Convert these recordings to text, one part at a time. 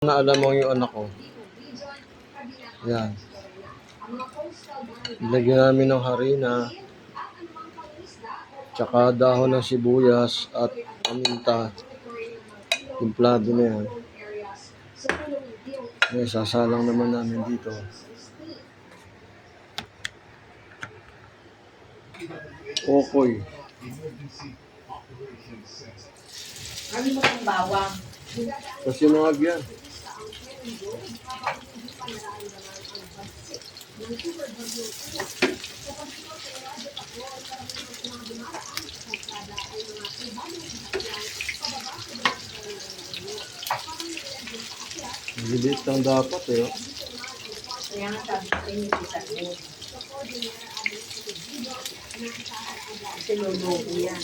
Na alam mo yung anak ko. Yan. Lagyan namin ng harina, tsaka dahon ng sibuyas at paminta. Timplado na yan. May sasalang naman namin dito. Okoy. Ano mo itong bawang? Kasi mga yan. Lilit lang dapat eh. Kaya nga sabi ko yung isa ko. Kasi lulubo yan.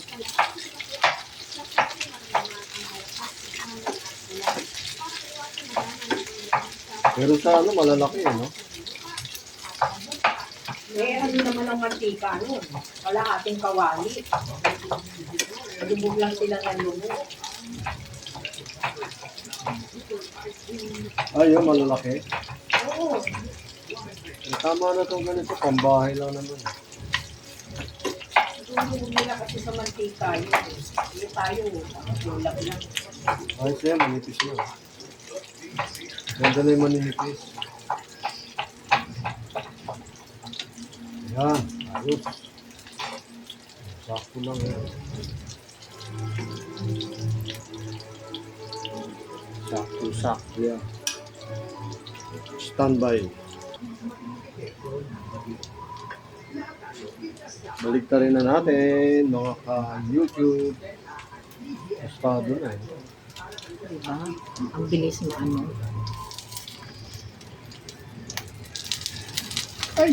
Pero sa ano, malalaki eh, no? Eh, ano naman ang mantika nun? Wala ating kawali. Lubog lang sila ng lubog. Ay, yun, malalaki. Oo. Tama na itong ganito, pambahay lang naman. Lubog nila kasi sa mantika yun. Hindi tayo, lulap lang. Ay, siya, manipis na. Ganda na yung maninipis. Yan, ayos. Sakto lang yan. Sakto yan. Standby. Baliktarin na natin, mga ka-YouTube. Estado na eh. Diba? Ang bilis mo ano. Ay!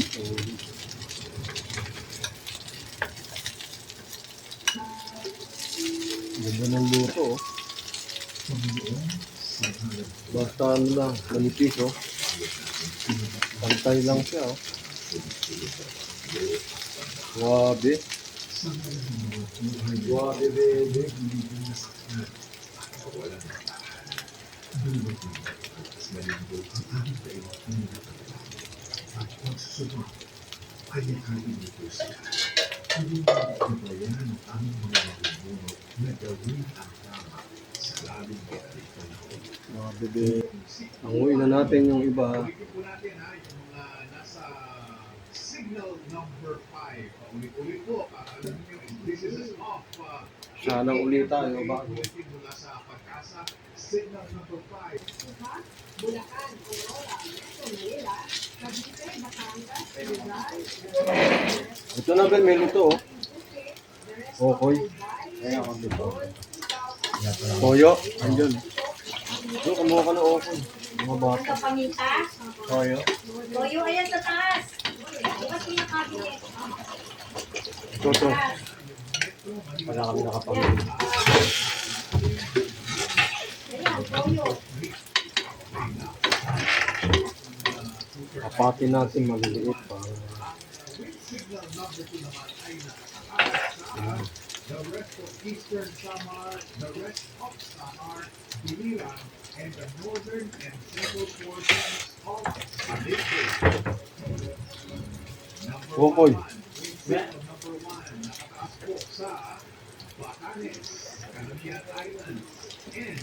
Ganda ng luto oh. Basta ano lang, manipis oh. Pantay lang siya oh. Grabe. Grabe baby. Mga bebe, anguin na natin yung iba. Signal number 5. Ulit-ulit po. Alam niyo, this is off. Sana ulit tayo ba? Mula sa pagkasa. Signal number 5. Bulacan, Aurora, Metro Manila, Cavite, Batangas, Rizal, Ito na ba, may luto oh. Okoy. Ayan ako dito. Toyo, andyan. Ito, kumuha ka ng okoy. Mga bata. Kapaminta, Toyo. Toyo, ayan sa taas. Bukas mo yung cabinet. Ito. Wala kami nakapamili. Ayan, Toyo. Kapatin natin maliliit pa. Signal number 2 naman ay the rest of Eastern Samar, the rest of Samar, Biliran, and the northern and central portions of Leyte. Okoy. Number 1, nakataas po sa Batanes, Calamian Islands, and